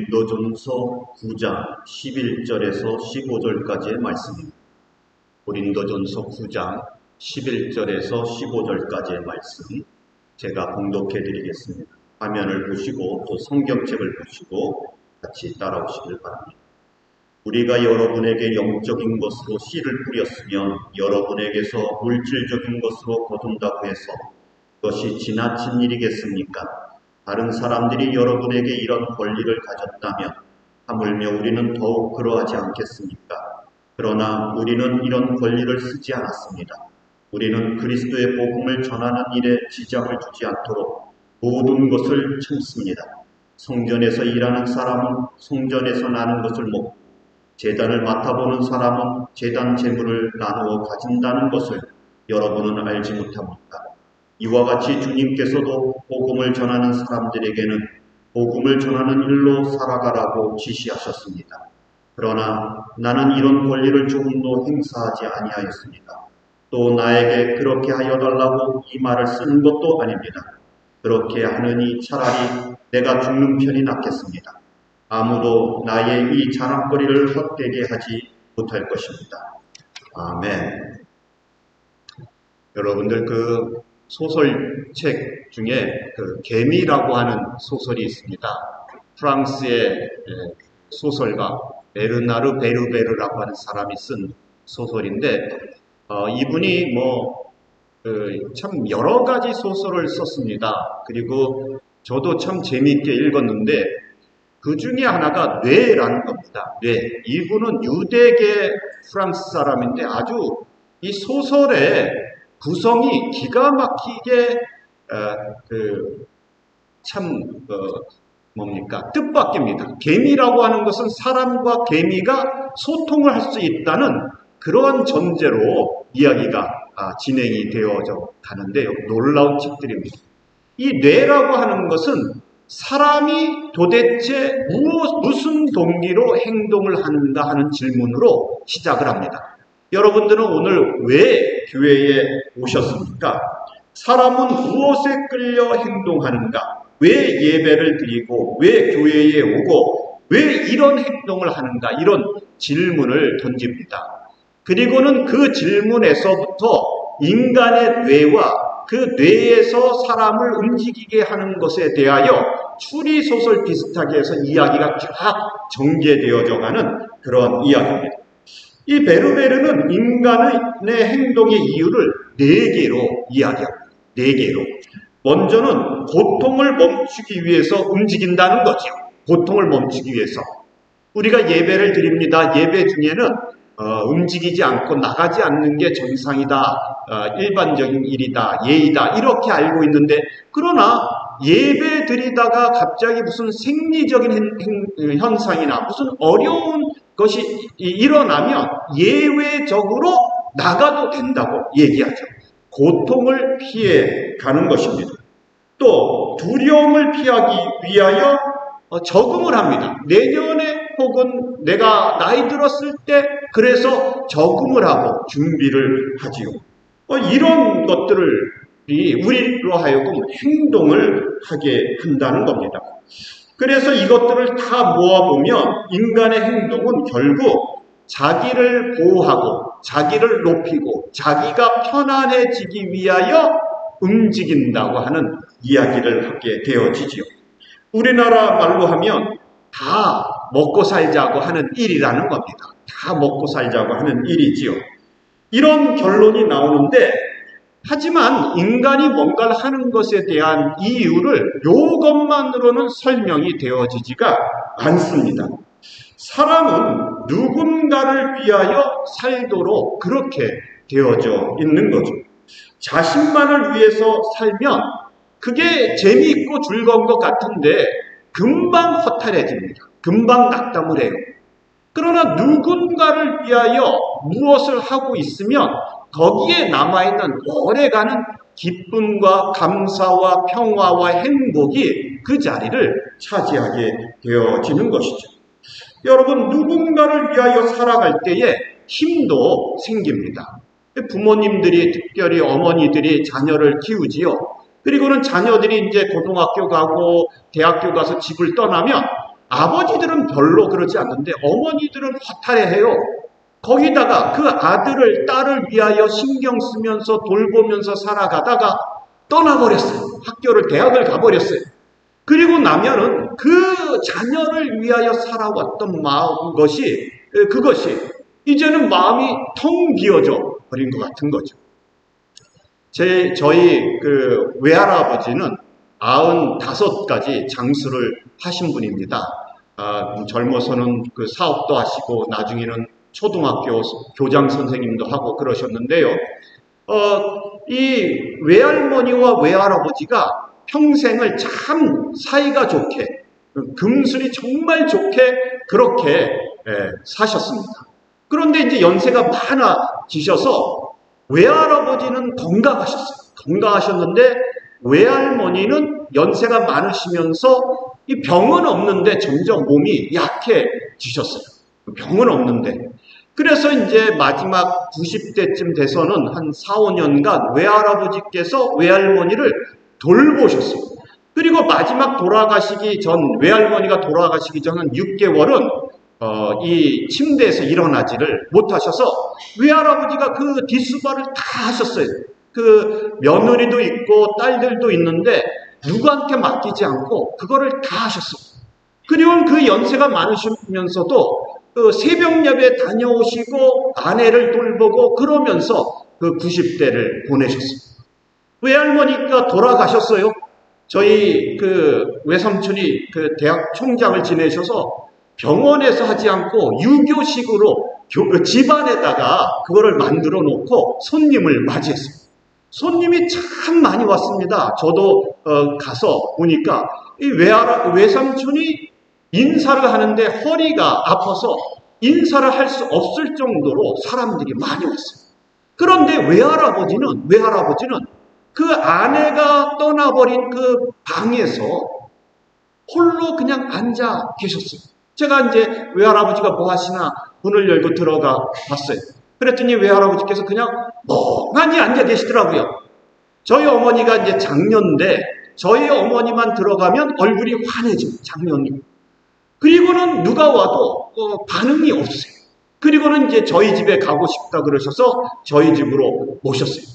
고린도전서 9장 11절에서 15절까지의 말씀입니다. 고린도전서 9장 11절에서 15절까지의 말씀 제가 봉독해 드리겠습니다. 화면을 보시고 또 성경책을 보시고 같이 따라오시길 바랍니다. 우리가 여러분에게 영적인 것으로 씨를 뿌렸으면 여러분에게서 물질적인 것으로 거둔다고 해서 그것이 지나친 일이겠습니까? 다른 사람들이 여러분에게 이런 권리를 가졌다면 하물며 우리는 더욱 그러하지 않겠습니까? 그러나 우리는 이런 권리를 쓰지 않았습니다. 우리는 그리스도의 복음을 전하는 일에 지장을 주지 않도록 모든 것을 참습니다. 성전에서 일하는 사람은 성전에서 나는 것을 먹고 제단을 맡아보는 사람은 제단 제물을 나누어 가진다는 것을 여러분은 알지 못합니까? 이와 같이 주님께서도 복음을 전하는 사람들에게는 복음을 전하는 일로 살아가라고 지시하셨습니다. 그러나 나는 이런 권리를 조금도 행사하지 아니하였습니다. 또 나에게 그렇게 하여 달라고 이 말을 쓰는 것도 아닙니다. 그렇게 하느니 차라리 내가 죽는 편이 낫겠습니다. 아무도 나의 이 자랑거리를 헛되게 하지 못할 것입니다. 아멘. 여러분들 그 소설책 중에 그 개미라고 하는 소설이 있습니다. 프랑스의 소설가 베르나르 베르베르라고 하는 사람이 쓴 소설인데 이분이 참 여러 가지 소설을 썼습니다. 그리고 저도 참 재미있게 읽었는데 그 중에 하나가 뇌라는 겁니다. 뇌. 이분은 유대계 프랑스 사람인데 아주 이 소설의 구성이 기가 막히게 뜻밖입니다. 개미라고 하는 것은 사람과 개미가 소통을 할 수 있다는 그러한 전제로 이야기가 진행이 되어져 가는데요. 놀라운 책들입니다. 이 뇌라고 하는 것은 사람이 도대체 무슨 동기로 행동을 하는가 하는 질문으로 시작을 합니다. 여러분들은 오늘 왜 교회에 오셨습니까? 사람은 무엇에 끌려 행동하는가? 왜 예배를 드리고 왜 교회에 오고 왜 이런 행동을 하는가? 이런 질문을 던집니다. 그리고는 그 질문에서부터 인간의 뇌와 그 뇌에서 사람을 움직이게 하는 것에 대하여 추리소설 비슷하게 해서 이야기가 쫙 전개되어져 가는 그런 이야기입니다. 이 베르베르는 인간의 행동의 이유를 4개로 이야기합니다. 4개로. 먼저는 고통을 멈추기 위해서 움직인다는 거죠. 고통을 멈추기 위해서. 우리가 예배를 드립니다. 예배 중에는 움직이지 않고 나가지 않는 게 정상이다. 일반적인 일이다. 예의다. 이렇게 알고 있는데 그러나 예배 드리다가 갑자기 무슨 생리적인 현상이나 무슨 어려운 것이 일어나면 예외적으로 나가도 된다고 얘기하죠. 고통을 피해 가는 것입니다. 또 두려움을 피하기 위하여 적응을 합니다. 내년에 혹은 내가 나이 들었을 때 그래서 적응을 하고 준비를 하지요. 이런 것들이 우리로 하여금 행동을 하게 한다는 겁니다. 그래서 이것들을 다 모아보면 인간의 행동은 결국 자기를 보호하고 자기를 높이고 자기가 편안해지기 위하여 움직인다고 하는 이야기를 하게 되어지지요. 우리나라 말로 하면 다 먹고 살자고 하는 일이라는 겁니다. 다 먹고 살자고 하는 일이지요. 이런 결론이 나오는데 하지만 인간이 뭔가를 하는 것에 대한 이유를 이것만으로는 설명이 되어지지가 않습니다. 사람은 누군가를 위하여 살도록 그렇게 되어져 있는 거죠. 자신만을 위해서 살면 그게 재미있고 즐거운 것 같은데 금방 허탈해집니다. 금방 낙담을 해요. 그러나 누군가를 위하여 무엇을 하고 있으면 거기에 남아있는 오래가는 기쁨과 감사와 평화와 행복이 그 자리를 차지하게 되어지는 것이죠. 여러분, 누군가를 위하여 살아갈 때에 힘도 생깁니다. 부모님들이, 특별히 어머니들이 자녀를 키우지요. 그리고는 자녀들이 이제 고등학교 가고 대학교 가서 집을 떠나면 아버지들은 별로 그러지 않는데 어머니들은 허탈해해요. 거기다가 그 아들을 딸을 위하여 신경 쓰면서 돌보면서 살아가다가 떠나버렸어요. 학교를 대학을 가버렸어요. 그리고 나면은 그 자녀를 위하여 살아왔던 그것이 이제는 마음이 텅 비어져 버린 것 같은 거죠. 저희 그 외할아버지는 95가지 장수를 하신 분입니다. 젊어서는 그 사업도 하시고 나중에는 초등학교 교장 선생님도 하고 그러셨는데요. 이 외할머니와 외할아버지가 평생을 참 사이가 좋게, 금슬이 정말 좋게 그렇게 사셨습니다. 그런데 이제 연세가 많아지셔서 외할아버지는 건강하셨는데 외할머니는 연세가 많으시면서 이 병은 없는데 점점 몸이 약해지셨어요. 병은 없는데. 그래서 이제 마지막 90대쯤 돼서는 한 4, 5년간 외할아버지께서 외할머니를 돌보셨어요. 그리고 마지막 외할머니가 돌아가시기 전 한 6개월은 이 침대에서 일어나지를 못하셔서 외할아버지가 그 뒷수발을 다 하셨어요. 그 며느리도 있고 딸들도 있는데 누구한테 맡기지 않고 그거를 다 하셨어요. 그리고 그 연세가 많으시면서도 그 새벽 예배 다녀오시고 아내를 돌보고 그러면서 그 90대를 보내셨어요. 외할머니가 돌아가셨어요. 저희 그 외삼촌이 그 대학 총장을 지내셔서 병원에서 하지 않고 유교식으로 집안에다가 그거를 만들어 놓고 손님을 맞이했어요. 손님이 참 많이 왔습니다. 저도 가서 보니까 이 외삼촌이 인사를 하는데 허리가 아파서 인사를 할 수 없을 정도로 사람들이 많이 왔어요. 그런데 외할아버지는 그 아내가 떠나버린 그 방에서 홀로 그냥 앉아 계셨어요. 제가 이제 외할아버지가 뭐 하시나 문을 열고 들어가 봤어요. 그랬더니 외할아버지께서 그냥 멍하니 앉아 계시더라고요. 저희 어머니가 이제 장녀인데 저희 어머니만 들어가면 얼굴이 환해져요. 장녀님. 그리고는 누가 와도 반응이 없어요. 그리고는 이제 저희 집에 가고 싶다 그러셔서 저희 집으로 모셨어요.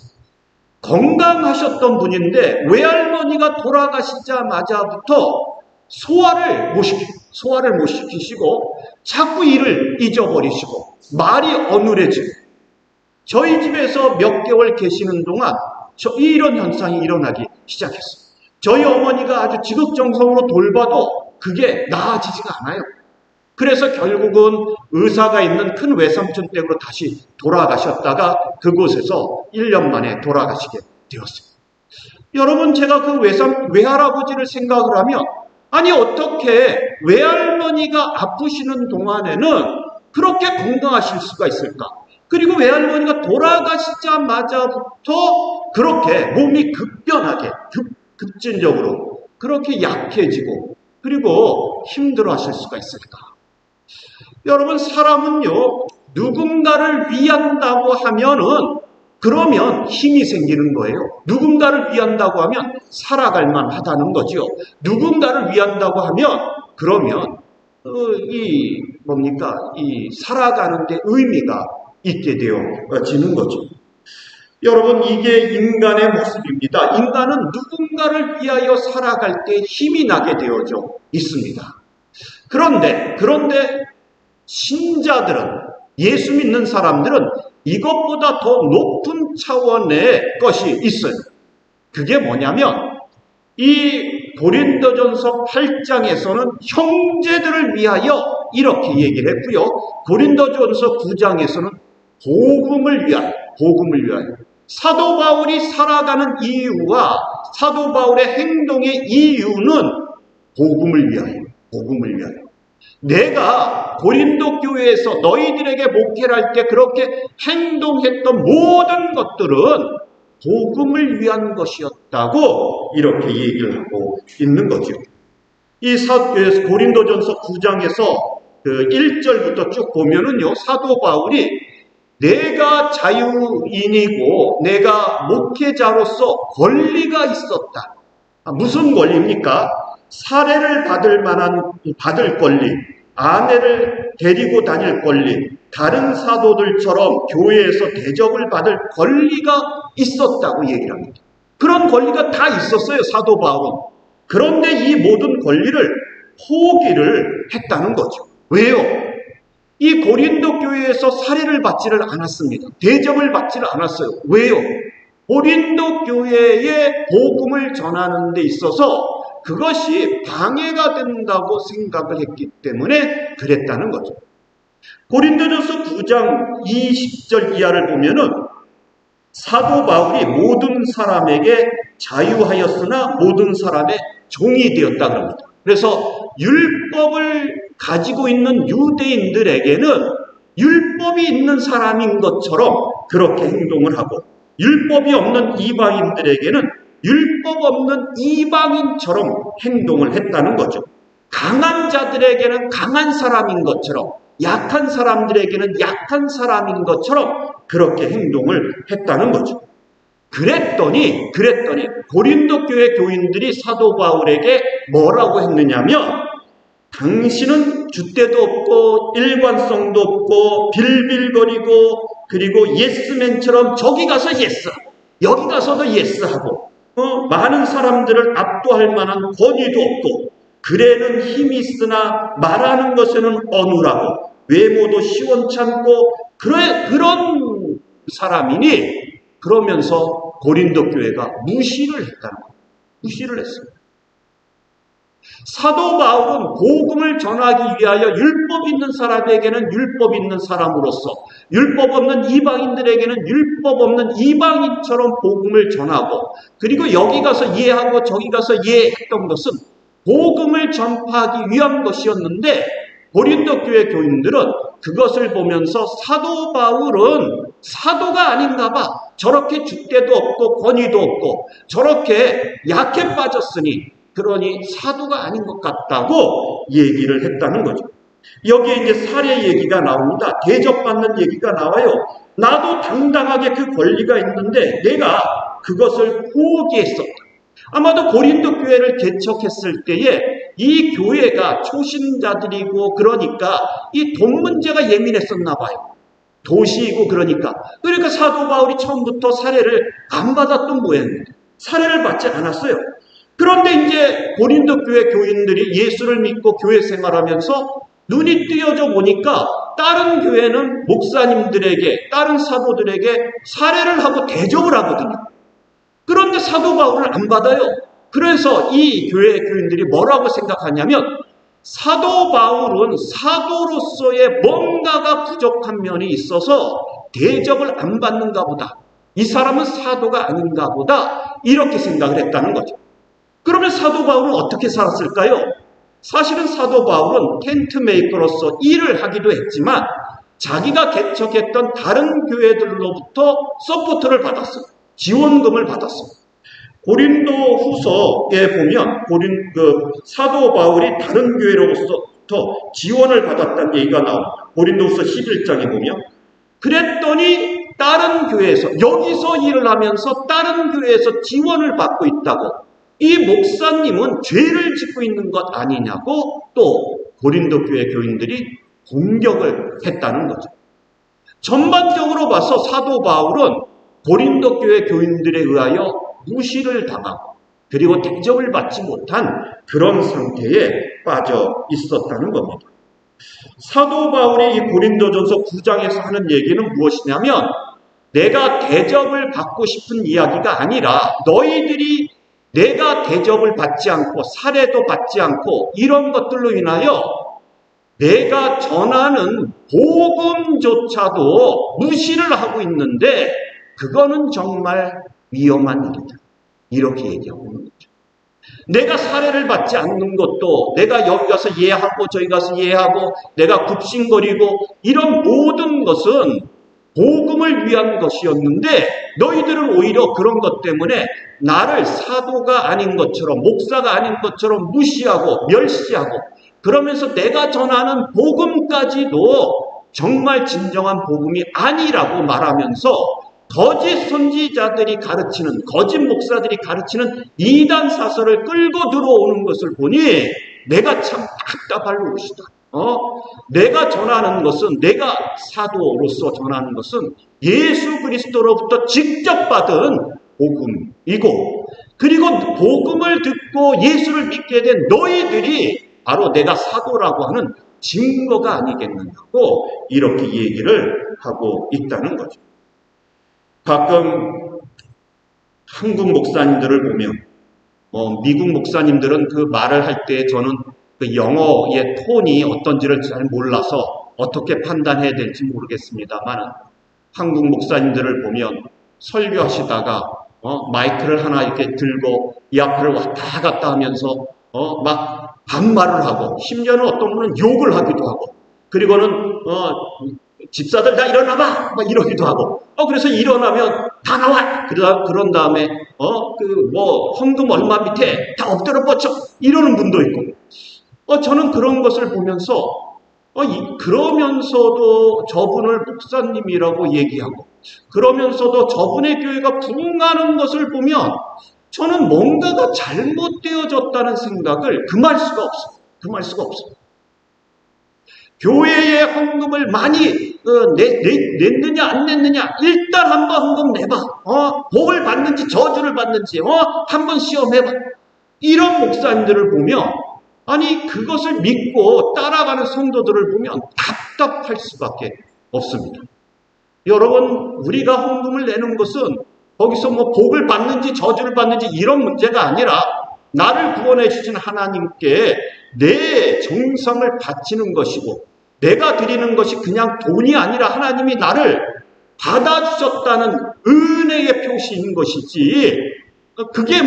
건강하셨던 분인데 외할머니가 돌아가시자마자부터 소화를 못 시키시고 자꾸 일을 잊어버리시고 말이 어눌해지고 저희 집에서 몇 개월 계시는 동안 이런 현상이 일어나기 시작했어요. 저희 어머니가 아주 지극정성으로 돌봐도 그게 나아지지가 않아요. 그래서 결국은 의사가 있는 큰 외삼촌 댁으로 다시 돌아가셨다가 그곳에서 1년 만에 돌아가시게 되었어요. 여러분, 제가 그 외할아버지를 생각을 하면 아니 어떻게 외할머니가 아프시는 동안에는 그렇게 건강하실 수가 있을까? 그리고 외할머니가 돌아가시자마자부터 그렇게 몸이 급변하게 급진적으로 그렇게 약해지고 그리고 힘들어하실 수가 있을까? 여러분, 사람은요 누군가를 위한다고 하면은 그러면 힘이 생기는 거예요. 누군가를 위한다고 하면 살아갈 만하다는 거죠. 누군가를 위한다고 하면 그러면 이 살아가는 데 의미가 있게 되어지는 거죠. 여러분, 이게 인간의 모습입니다. 인간은 누군가를 위하여 살아갈 때 힘이 나게 되어져 있습니다. 그런데 신자들은, 예수 믿는 사람들은 이것보다 더 높은 차원의 것이 있어요. 그게 뭐냐면 이 고린도전서 8장에서는 형제들을 위하여 이렇게 얘기를 했고요. 고린도전서 9장에서는 복음을 위하여 사도 바울이 살아가는 이유와 사도 바울의 행동의 이유는 복음을 위하여. 내가 고린도 교회에서 너희들에게 목회를 할 때 그렇게 행동했던 모든 것들은 복음을 위한 것이었다고 이렇게 얘기를 하고 있는 거죠. 이 고린도전서 9장에서 그 1절부터 쭉 보면은요, 사도 바울이 내가 자유인이고 내가 목회자로서 권리가 있었다. 무슨 권리입니까? 사례를 받을 권리, 아내를 데리고 다닐 권리, 다른 사도들처럼 교회에서 대접을 받을 권리가 있었다고 얘기를 합니다. 그런 권리가 다 있었어요, 사도 바울은. 그런데 이 모든 권리를 포기를 했다는 거죠. 왜요? 이 고린도 교회에서 사례를 받지를 않았습니다. 대접을 받지를 않았어요. 왜요? 고린도 교회에 복음을 전하는 데 있어서 그것이 방해가 된다고 생각을 했기 때문에 그랬다는 거죠. 고린도전서 9장 20절 이하를 보면은 사도 바울이 모든 사람에게 자유하였으나 모든 사람의 종이 되었다 그럽니다. 그래서 율법을 가지고 있는 유대인들에게는 율법이 있는 사람인 것처럼 그렇게 행동을 하고, 율법이 없는 이방인들에게는 율법 없는 이방인처럼 행동을 했다는 거죠. 강한 자들에게는 강한 사람인 것처럼, 약한 사람들에게는 약한 사람인 것처럼 그렇게 행동을 했다는 거죠. 그랬더니 고린도 교회 교인들이 사도 바울에게 뭐라고 했느냐면, 당신은 줏대도 없고 일관성도 없고 빌빌거리고, 그리고 예스맨처럼 저기 가서 예스, 여기 가서도 예스하고, 많은 사람들을 압도할 만한 권위도 없고, 글에는 힘이 있으나 말하는 것에는 어눌하고, 외모도 시원찮고, 그런 사람이니, 그러면서 고린도 교회가 무시를 했다는 거예요. 무시를 했어요. 사도 바울은 복음을 전하기 위하여 율법 있는 사람에게는 율법 있는 사람으로서, 율법 없는 이방인들에게는 율법 없는 이방인처럼 복음을 전하고, 그리고 여기 가서 이해하고 저기 가서 이해했던 것은 복음을 전파하기 위한 것이었는데, 고린도 교회 교인들은 그것을 보면서 사도 바울은 사도가 아닌가 봐, 저렇게 줏대도 없고 권위도 없고 저렇게 약해 빠졌으니 그러니 사도가 아닌 것 같다고 얘기를 했다는 거죠. 여기에 이제 사례 얘기가 나옵니다. 대접받는 얘기가 나와요. 나도 당당하게 그 권리가 있는데 내가 그것을 포기했었다. 아마도 고린도 교회를 개척했을 때에 이 교회가 초신자들이고, 그러니까 이 돈 문제가 예민했었나 봐요. 도시이고 그러니까 사도 바울이 처음부터 사례를 안 받았던 모양입니다. 사례를 받지 않았어요. 그런데 이제 고린도 교회 교인들이 예수를 믿고 교회 생활하면서 눈이 띄어져 보니까 다른 교회는 목사님들에게, 다른 사도들에게 사례를 하고 대접을 하거든요. 그런데 사도 바울을 안 받아요. 그래서 이 교회 교인들이 뭐라고 생각하냐면, 사도 바울은 사도로서의 뭔가가 부족한 면이 있어서 대접을 안 받는가 보다, 이 사람은 사도가 아닌가 보다, 이렇게 생각을 했다는 거죠. 그러면 사도 바울은 어떻게 살았을까요? 사실은 사도 바울은 텐트 메이커로서 일을 하기도 했지만 자기가 개척했던 다른 교회들로부터 서포트를 받았어요. 지원금을 받았어요. 고린도 후서에 보면 사도 바울이 다른 교회로부터 지원을 받았다는 얘기가 나옵니다. 고린도 후서 11장에 보면, 그랬더니 다른 교회에서, 여기서 일을 하면서 다른 교회에서 지원을 받고 있다고, 이 목사님은 죄를 짓고 있는 것 아니냐고 또 고린도 교회 교인들이 공격을 했다는 거죠. 전반적으로 봐서 사도 바울은 고린도 교회 교인들에 의하여 무시를 당하고, 그리고 대접을 받지 못한 그런 상태에 빠져 있었다는 겁니다. 사도 바울이 이 고린도전서 9장에서 하는 얘기는 무엇이냐면, 내가 대접을 받고 싶은 이야기가 아니라 너희들이 내가 대접을 받지 않고 사례도 받지 않고 이런 것들로 인하여 내가 전하는 복음조차도 무시를 하고 있는데 그거는 정말 위험한 일이다, 이렇게 얘기하고 있는 거죠. 내가 사례를 받지 않는 것도, 내가 여기 가서 이해하고 저기 가서 이해하고 내가 굽신거리고 이런 모든 것은 복음을 위한 것이었는데, 너희들은 오히려 그런 것 때문에 나를 사도가 아닌 것처럼, 목사가 아닌 것처럼 무시하고 멸시하고, 그러면서 내가 전하는 복음까지도 정말 진정한 복음이 아니라고 말하면서 거짓 선지자들이 가르치는, 거짓 목사들이 가르치는 이단 사설을 끌고 들어오는 것을 보니 내가 참 답답할 노릇이다. 내가 전하는 것은, 내가 사도로서 전하는 것은 예수 그리스도로부터 직접 받은 복음이고, 그리고 복음을 듣고 예수를 믿게 된 너희들이 바로 내가 사도라고 하는 증거가 아니겠느냐고 이렇게 얘기를 하고 있다는 거죠. 가끔 한국 목사님들을 보면, 미국 목사님들은 그 말을 할 때 저는 그 영어의 톤이 어떤지를 잘 몰라서 어떻게 판단해야 될지 모르겠습니다만, 한국 목사님들을 보면 설교하시다가 마이크를 하나 이렇게 들고 이 앞을 왔다 갔다 하면서 막 반말을 하고, 심지어는 어떤 분은 욕을 하기도 하고, 그리고는 집사들 다 일어나봐! 막 이러기도 하고, 그래서 일어나면 다 나와! 그런 다음에, 헌금 얼마 밑에 다 엎드려 뻗쳐! 이러는 분도 있고, 저는 그런 것을 보면서, 그러면서도 저분을 목사님이라고 얘기하고, 그러면서도 저분의 교회가 부흥하는 것을 보면, 저는 뭔가가 잘못되어졌다는 생각을 금할 수가 없어요. 교회에 헌금을 많이 냈느냐 안 냈느냐, 일단 한번 헌금 내봐. 복을 받는지 저주를 받는지 한번 시험해봐. 이런 목사님들을 보면, 아니 그것을 믿고 따라가는 성도들을 보면 답답할 수밖에 없습니다. 여러분, 우리가 헌금을 내는 것은 거기서 복을 받는지 저주를 받는지 이런 문제가 아니라, 나를 구원해 주신 하나님께 내 정성을 바치는 것이고, 내가 드리는 것이 그냥 돈이 아니라 하나님이 나를 받아주셨다는 은혜의 표시인 것이지, 그게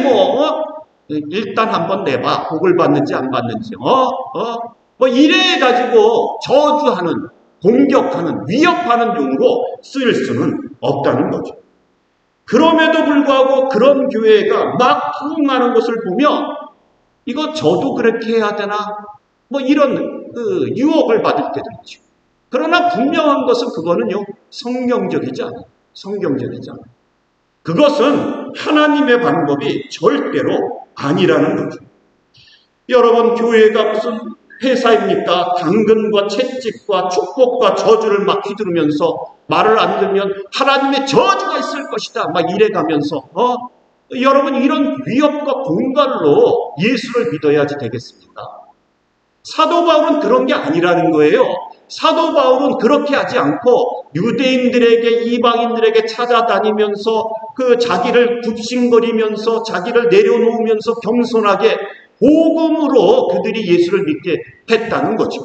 일단 한번 내봐, 복을 받는지 안 받는지, 이래 가지고 저주하는, 공격하는, 위협하는 용으로 쓰일 수는 없다는 거죠. 그럼에도 불구하고 그런 교회가 막 부흥하는 것을 보면, 이거 저도 그렇게 해야 되나? 이런 유혹을 받을 때도 있죠. 그러나 분명한 것은 그거는요, 성경적이지 않아요. 그것은 하나님의 방법이 절대로 아니라는 거죠. 여러분, 교회가 무슨 회사입니까? 당근과 채찍과 축복과 저주를 막 휘두르면서, 말을 안 들으면 하나님의 저주가 있을 것이다 막 이래가면서, 여러분, 이런 위협과 공갈로 예수를 믿어야지 되겠습니까? 사도 바울은 그런 게 아니라는 거예요. 사도 바울은 그렇게 하지 않고 유대인들에게, 이방인들에게 찾아다니면서 자기를 굽신거리면서 자기를 내려놓으면서 겸손하게 복음으로 그들이 예수를 믿게 했다는 거죠.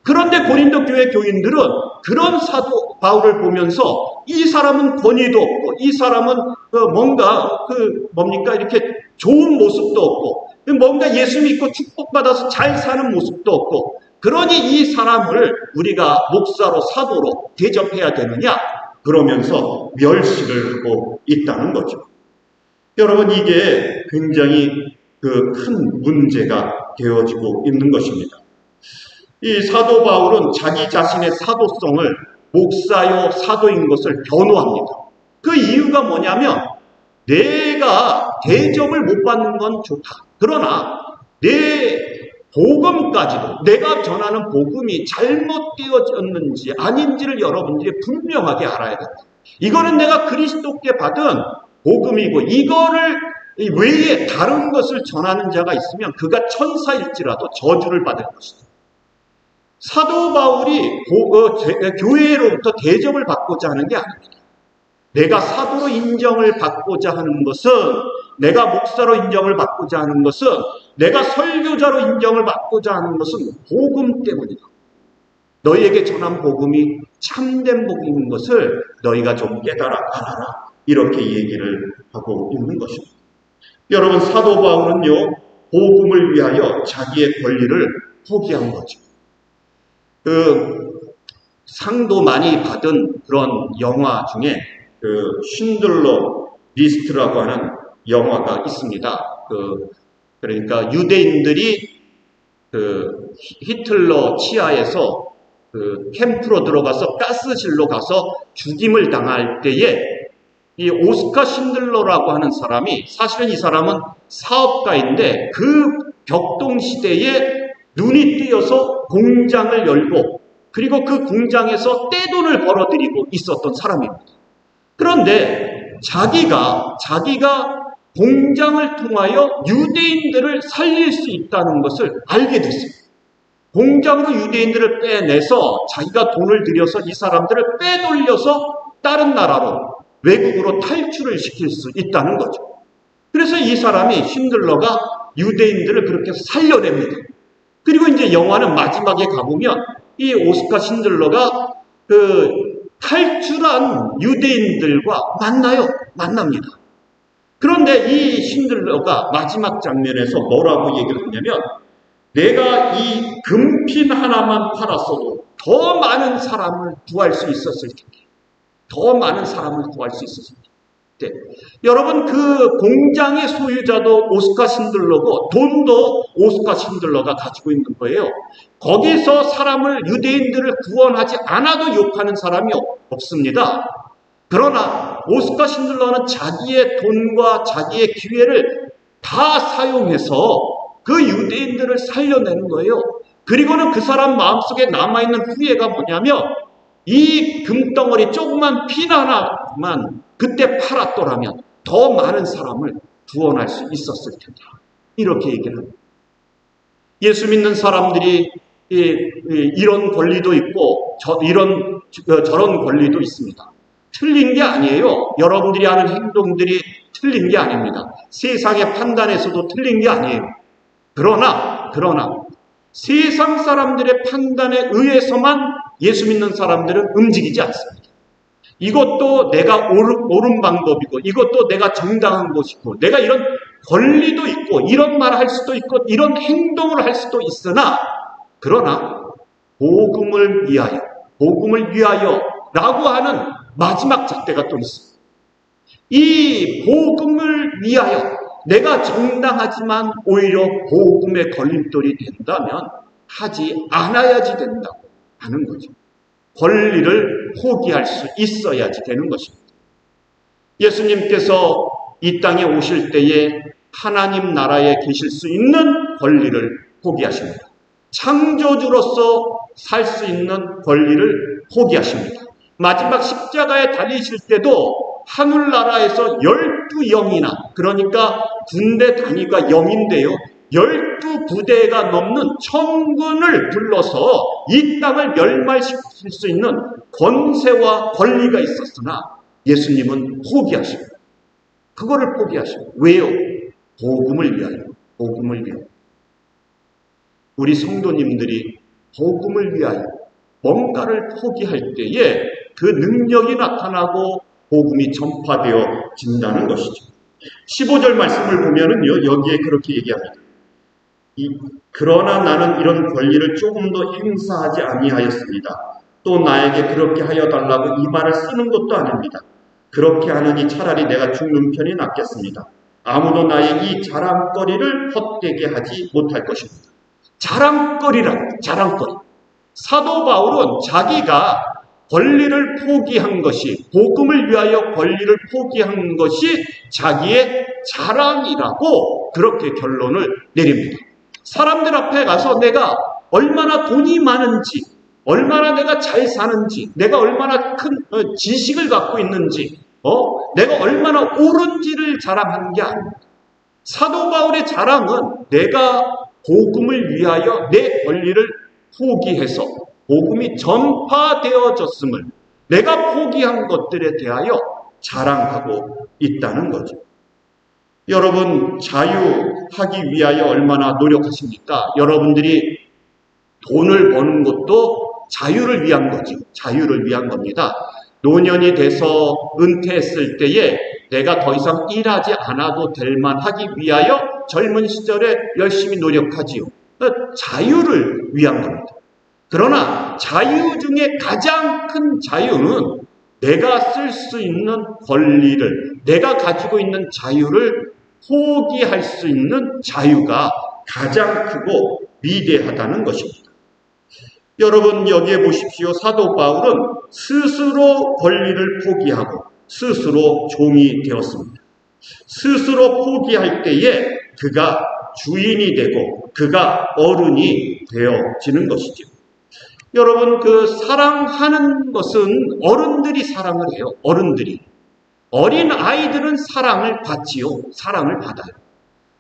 그런데 고린도 교회 교인들은 그런 사도 바울을 보면서, 이 사람은 권위도 없고, 이 사람은 이렇게 좋은 모습도 없고, 뭔가 예수 믿고 축복받아서 잘 사는 모습도 없고, 그러니 이 사람을 우리가 목사로, 사도로 대접해야 되느냐? 그러면서 멸시를 하고 있다는 거죠. 여러분, 이게 굉장히 큰 문제가 되어지고 있는 것입니다. 이 사도 바울은 자기 자신의 사도성을 목사요 사도인 것을 변호합니다. 그 이유가 뭐냐면, 내가 대접을 못 받는 건 좋다. 그러나 내 복음까지도, 내가 전하는 복음이 잘못되어졌는지 아닌지를 여러분들이 분명하게 알아야 된다. 이거는 내가 그리스도께 받은 복음이고, 이거를 외에 다른 것을 전하는 자가 있으면 그가 천사일지라도 저주를 받을 것이다. 사도 바울이 교회로부터 대접을 받고자 하는 게 아닙니다. 내가 사도로 인정을 받고자 하는 것은, 내가 목사로 인정을 받고자 하는 것은, 내가 설교자로 인정을 받고자 하는 것은 복음 때문이다. 너희에게 전한 복음이 참된 복음인 것을 너희가 좀 깨달아 알아라. 이렇게 얘기를 하고 있는 것입니다. 여러분, 사도 바울은요, 복음을 위하여 자기의 권리를 포기한 거죠. 상도 많이 받은 그런 영화 중에 쉰들러 리스트라고 하는 영화가 있습니다. 그러니까 유대인들이 히틀러 치하에서 캠프로 들어가서 가스실로 가서 죽임을 당할 때에 이 오스카 신들러라고 하는 사람이, 사실은 이 사람은 사업가인데 그 벽동시대에 눈이 띄어서 공장을 열고 그리고 그 공장에서 떼돈을 벌어들이고 있었던 사람입니다. 그런데 자기가 공장을 통하여 유대인들을 살릴 수 있다는 것을 알게 됐습니다. 공장으로 유대인들을 빼내서 자기가 돈을 들여서 이 사람들을 빼돌려서 다른 나라로, 외국으로 탈출을 시킬 수 있다는 거죠. 그래서 이 사람이 신들러가 유대인들을 그렇게 살려냅니다. 그리고 이제 영화는 마지막에 가보면 이 오스카 신들러가 그 탈출한 유대인들과 만납니다. 그런데 이 신들러가 마지막 장면에서 뭐라고 얘기를 하냐면, 내가 이 금핀 하나만 팔았어도 더 많은 사람을 구할 수 있었을 텐데, 더 많은 사람을 구할 수 있었을 텐데. 여러분, 그 공장의 소유자도 오스카 신들러고 돈도 오스카 신들러가 가지고 있는 거예요. 거기서 유대인들을 구원하지 않아도 욕하는 사람이 없습니다. 그러나 오스카 신들러는 자기의 돈과 자기의 기회를 다 사용해서 그 유대인들을 살려내는 거예요. 그리고는 그 사람 마음속에 남아있는 후회가 뭐냐면, 이 금덩어리 조그만 핀 하나만 그때 팔았더라면 더 많은 사람을 구원할 수 있었을 텐데, 이렇게 얘기를 합니다. 예수 믿는 사람들이 이런 권리도 있고 저런 권리도 있습니다. 틀린 게 아니에요. 여러분들이 하는 행동들이 틀린 게 아닙니다. 세상의 판단에서도 틀린 게 아니에요. 그러나 세상 사람들의 판단에 의해서만 예수 믿는 사람들은 움직이지 않습니다. 이것도 내가 옳은 방법이고, 이것도 내가 정당한 것이고, 내가 이런 권리도 있고, 이런 말을 할 수도 있고, 이런 행동을 할 수도 있으나, 그러나 복음을 위하여 라고 하는 마지막 잣대가 또 있습니다. 이 복음을 위하여, 내가 정당하지만 오히려 복음의 걸림돌이 된다면 하지 않아야지 된다고 하는 거죠. 권리를 포기할 수 있어야지 되는 것입니다. 예수님께서 이 땅에 오실 때에 하나님 나라에 계실 수 있는 권리를 포기하십니다. 창조주로서 살 수 있는 권리를 포기하십니다. 마지막 십자가에 달리실 때도 하늘나라에서 12영이나, 그러니까 군대 단위가 0인데요. 12부대가 넘는 천군을 불러서 이 땅을 멸망시킬 수 있는 권세와 권리가 있었으나 예수님은 포기하십니다. 그거를 포기하십니다. 왜요? 복음을 위하여. 우리 성도님들이 복음을 위하여 뭔가를 포기할 때에 그 능력이 나타나고 복음이 전파되어진다는 것이죠. 15절 말씀을 보면은요, 여기에 그렇게 얘기합니다. 그러나 나는 이런 권리를 조금도 행사하지 아니하였습니다. 또 나에게 그렇게 하여 달라고 이 말을 쓰는 것도 아닙니다. 그렇게 하느니 차라리 내가 죽는 편이 낫겠습니다. 아무도 나의 이 자랑거리를 헛되게 하지 못할 것입니다. 자랑거리. 사도 바울은 자기가 권리를 포기한 것이, 복음을 위하여 권리를 포기한 것이 자기의 자랑이라고 그렇게 결론을 내립니다. 사람들 앞에 가서 내가 얼마나 돈이 많은지, 얼마나 내가 잘 사는지, 내가 얼마나 큰 지식을 갖고 있는지, 내가 얼마나 옳은지를 자랑하는 게 아닙니다. 사도 바울의 자랑은 내가 복음을 위하여 내 권리를 포기해서 복음이 전파되어졌음을, 내가 포기한 것들에 대하여 자랑하고 있다는 거죠. 여러분, 자유하기 위하여 얼마나 노력하십니까? 여러분들이 돈을 버는 것도 자유를 위한 거죠. 자유를 위한 겁니다. 노년이 돼서 은퇴했을 때에 내가 더 이상 일하지 않아도 될 만하기 위하여 젊은 시절에 열심히 노력하지요. 자유를 위한 겁니다. 그러나 자유 중에 가장 큰 자유는 내가 쓸 수 있는 권리를, 내가 가지고 있는 자유를 포기할 수 있는 자유가 가장 크고 위대하다는 것입니다. 여러분, 여기에 보십시오. 사도 바울은 스스로 권리를 포기하고 스스로 종이 되었습니다. 스스로 포기할 때에 그가 주인이 되고 그가 어른이 되어지는 것이죠. 여러분, 그 사랑하는 것은 어른들이 사랑을 해요. 어른들이. 어린 아이들은 사랑을 받지요. 사랑을 받아요.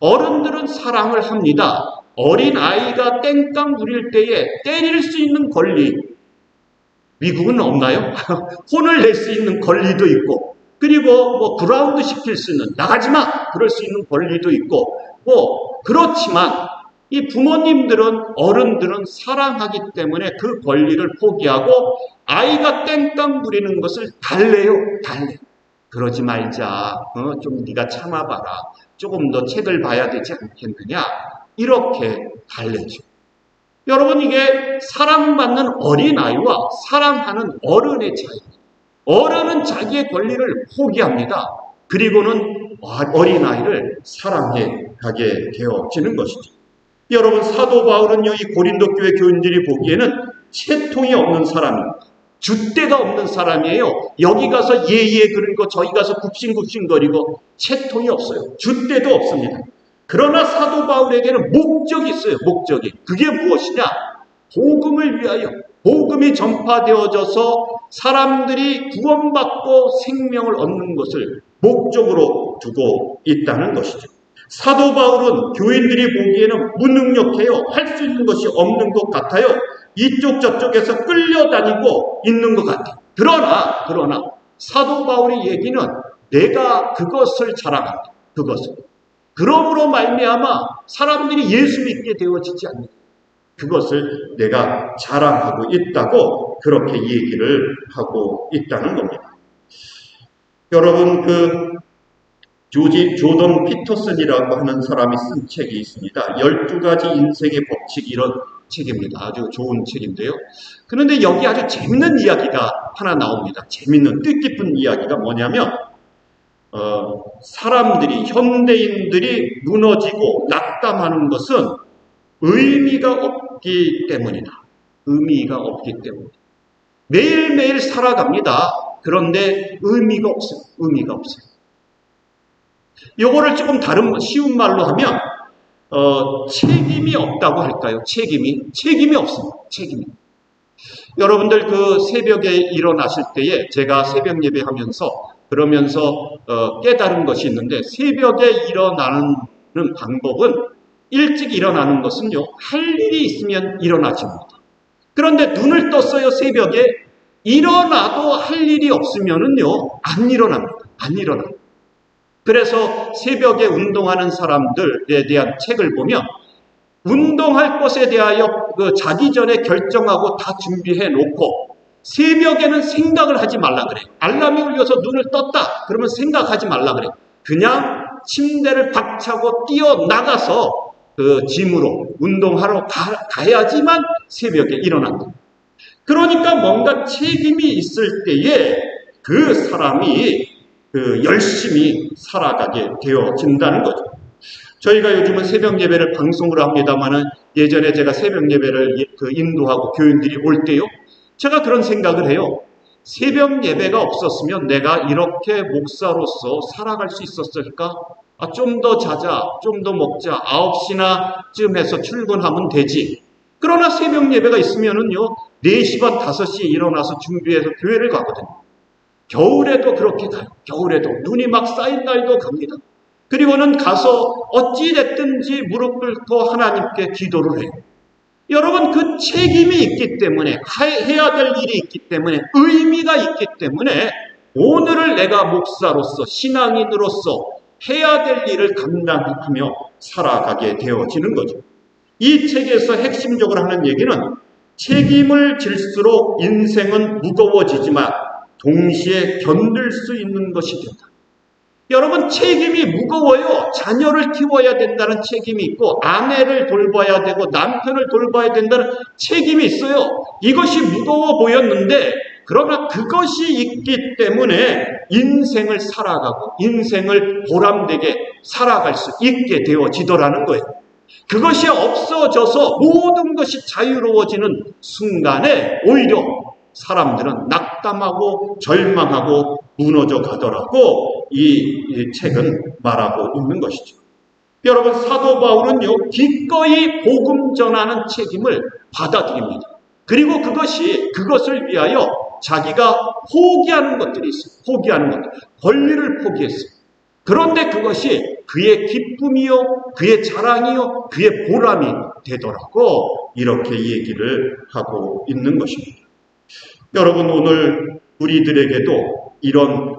어른들은 사랑을 합니다. 어린 아이가 땡깡 부릴 때에 때릴 수 있는 권리, 미국은 없나요? 혼을 낼 수 있는 권리도 있고, 그리고 그라운드 시킬 수 있는, 나가지마! 그럴 수 있는 권리도 있고, 그렇지만 이 부모님들은, 어른들은 사랑하기 때문에 그 권리를 포기하고 아이가 땡깡 부리는 것을 달래요. 달래. 그러지 말자. 좀 네가 참아봐라. 조금 더 책을 봐야 되지 않겠느냐. 이렇게 달래죠. 여러분, 이게 사랑받는 어린아이와 사랑하는 어른의 차이. 어른은 자기의 권리를 포기합니다. 그리고는 어린아이를 사랑해 가게 되어지는 것이죠. 여러분, 사도 바울은요, 이 고린도 교회 교인들이 보기에는 채통이 없는 사람입니다. 줏대가 없는 사람이에요. 여기 가서 예예 그리고 저기 가서 굽신굽신거리고 채통이 없어요. 줏대도 없습니다. 그러나 사도 바울에게는 목적이 있어요. 목적이. 그게 무엇이냐? 복음을 위하여, 복음이 전파되어져서 사람들이 구원받고 생명을 얻는 것을 목적으로 두고 있다는 것이죠. 사도 바울은 교인들이 보기에는 무능력해요. 할 수 있는 것이 없는 것 같아요. 이쪽 저쪽에서 끌려다니고 있는 것 같아요. 그러나 사도 바울의 얘기는 내가 그것을 자랑한다. 그것을. 그러므로 말미암아 사람들이 예수 믿게 되어지지 않는다. 그것을 내가 자랑하고 있다고 그렇게 얘기를 하고 있다는 겁니다. 여러분, 조던 피터슨이라고 하는 사람이 쓴 책이 있습니다. 12가지 인생의 법칙, 이런 책입니다. 아주 좋은 책인데요. 그런데 여기 아주 재밌는 이야기가 하나 나옵니다. 재밌는 뜻깊은 이야기가 뭐냐면 사람들이, 현대인들이 무너지고 낙담하는 것은 의미가 없기 때문이다. 의미가 없기 때문이다. 매일매일 살아갑니다. 그런데 의미가 없어요. 의미가 없어요. 요거를 조금 다른 쉬운 말로 하면 책임이 없다고 할까요? 책임이 없습니다. 책임이. 여러분들 그 새벽에 일어나실 때에 제가 새벽 예배하면서 그러면서 깨달은 것이 있는데, 새벽에 일어나는 방법은, 일찍 일어나는 것은요, 할 일이 있으면 일어나집니다. 그런데 눈을 떴어요, 새벽에. 일어나도 할 일이 없으면은요, 안 일어납니다. 안 일어납니다. 그래서 새벽에 운동하는 사람들에 대한 책을 보면 운동할 것에 대하여 자기 전에 결정하고 다 준비해 놓고 새벽에는 생각을 하지 말라 그래. 알람이 울려서 눈을 떴다. 그러면 생각하지 말라 그래. 그냥 침대를 박차고 뛰어나가서 그 짐으로 운동하러 가야지만 새벽에 일어난다. 그러니까 뭔가 책임이 있을 때에 그 사람이 열심히 살아가게 되어진다는 거죠. 저희가 요즘은 새벽 예배를 방송으로 합니다만은 예전에 제가 새벽 예배를 인도하고 교인들이 올 때요, 제가 그런 생각을 해요. 새벽 예배가 없었으면 내가 이렇게 목사로서 살아갈 수 있었을까? 좀 더 자자, 좀 더 먹자, 9시나쯤 해서 출근하면 되지. 그러나 새벽 예배가 있으면은요, 4시 반, 5시에 일어나서 준비해서 교회를 가거든요. 겨울에도 그렇게 가요. 겨울에도 눈이 막 쌓인 날도 갑니다. 그리고는 가서 어찌됐든지 무릎 꿇고 하나님께 기도를 해요. 여러분, 그 책임이 있기 때문에, 해야 될 일이 있기 때문에, 의미가 있기 때문에 오늘을 내가 목사로서, 신앙인으로서 해야 될 일을 감당하며 살아가게 되어지는 거죠. 이 책에서 핵심적으로 하는 얘기는 책임을 질수록 인생은 무거워지지만 동시에 견딜 수 있는 것이 된다. 여러분, 책임이 무거워요. 자녀를 키워야 된다는 책임이 있고, 아내를 돌봐야 되고, 남편을 돌봐야 된다는 책임이 있어요. 이것이 무거워 보였는데, 그러나 그것이 있기 때문에 인생을 살아가고, 인생을 보람되게 살아갈 수 있게 되어지더라는 거예요. 그것이 없어져서 모든 것이 자유로워지는 순간에 오히려 사람들은 낙담하고 절망하고 무너져 가더라고 이 책은 말하고 있는 것이죠. 여러분, 사도 바울은요, 기꺼이 복음 전하는 책임을 받아들입니다. 그리고 그것을 위하여 자기가 포기하는 것들이 있어요. 포기하는 것들. 권리를 포기했어요. 그런데 그것이 그의 기쁨이요, 그의 자랑이요, 그의 보람이 되더라고 이렇게 얘기를 하고 있는 것입니다. 여러분, 오늘 우리들에게도 이런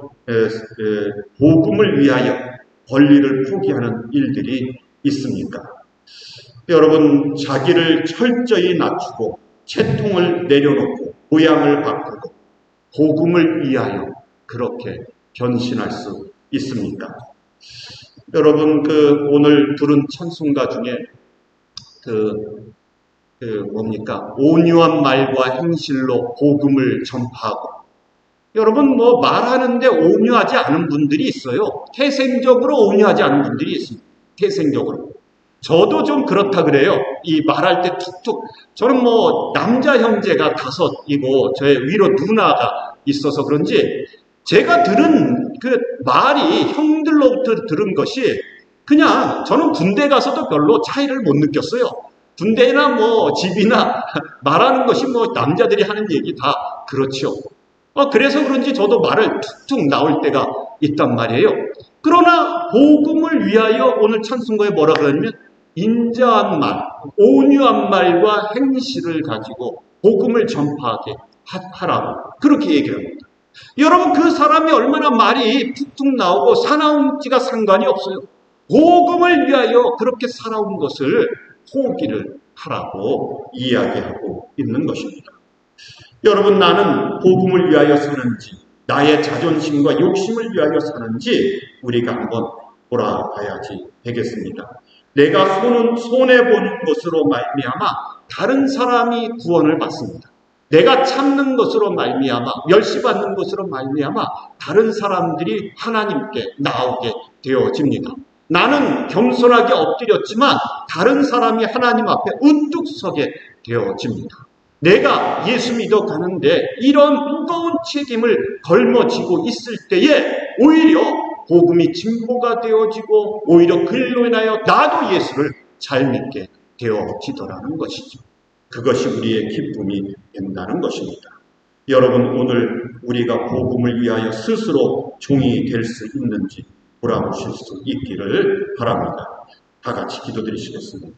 복음을 위하여 권리를 포기하는 일들이 있습니까? 여러분, 자기를 철저히 낮추고 채통을 내려놓고 모양을 바꾸고 복음을 위하여 그렇게 변신할 수 있습니까? 여러분, 오늘 들은 찬송가 중에 온유한 말과 행실로 복음을 전파하고, 여러분, 말하는데 온유하지 않은 분들이 있어요. 태생적으로 온유하지 않은 분들이 있습니다. 태생적으로. 저도 좀 그렇다 그래요. 이 말할 때 툭툭. 저는 남자 형제가 5이고 저의 위로 누나가 있어서 그런지 제가 들은 그 말이, 형들로부터 들은 것이 그냥 저는 군대 가서도 별로 차이를 못 느꼈어요. 군대나 집이나 말하는 것이 남자들이 하는 얘기 다 그렇죠. 그래서 그런지 저도 말을 툭툭 나올 때가 있단 말이에요. 그러나 복음을 위하여 오늘 찬송가에 뭐라 그러냐면 인자한 말, 온유한 말과 행실을 가지고 복음을 전파하게 하라고 그렇게 얘기합니다. 여러분, 그 사람이 얼마나 말이 툭툭 나오고 사나운지가 상관이 없어요. 복음을 위하여 그렇게 살아온 것을 포기를 하라고 이야기하고 있는 것입니다. 여러분, 나는 복음을 위하여 사는지 나의 자존심과 욕심을 위하여 사는지 우리가 한번 돌아봐야지 되겠습니다. 내가 손해보는 것으로 말미암아 다른 사람이 구원을 받습니다. 내가 참는 것으로 말미암아, 멸시받는 것으로 말미암아 다른 사람들이 하나님께 나오게 되어집니다. 나는 겸손하게 엎드렸지만 다른 사람이 하나님 앞에 우뚝 서게 되어집니다. 내가 예수 믿어 가는데 이런 무거운 책임을 걸머쥐고 있을 때에 오히려 복음이 진보가 되어지고 오히려 그로 인하여 나도 예수를 잘 믿게 되어지더라는 것이죠. 그것이 우리의 기쁨이 된다는 것입니다. 여러분, 오늘 우리가 복음을 위하여 스스로 종이 될 수 있는지 돌아보실 수 있기를 바랍니다. 다 같이 기도드리시겠습니다.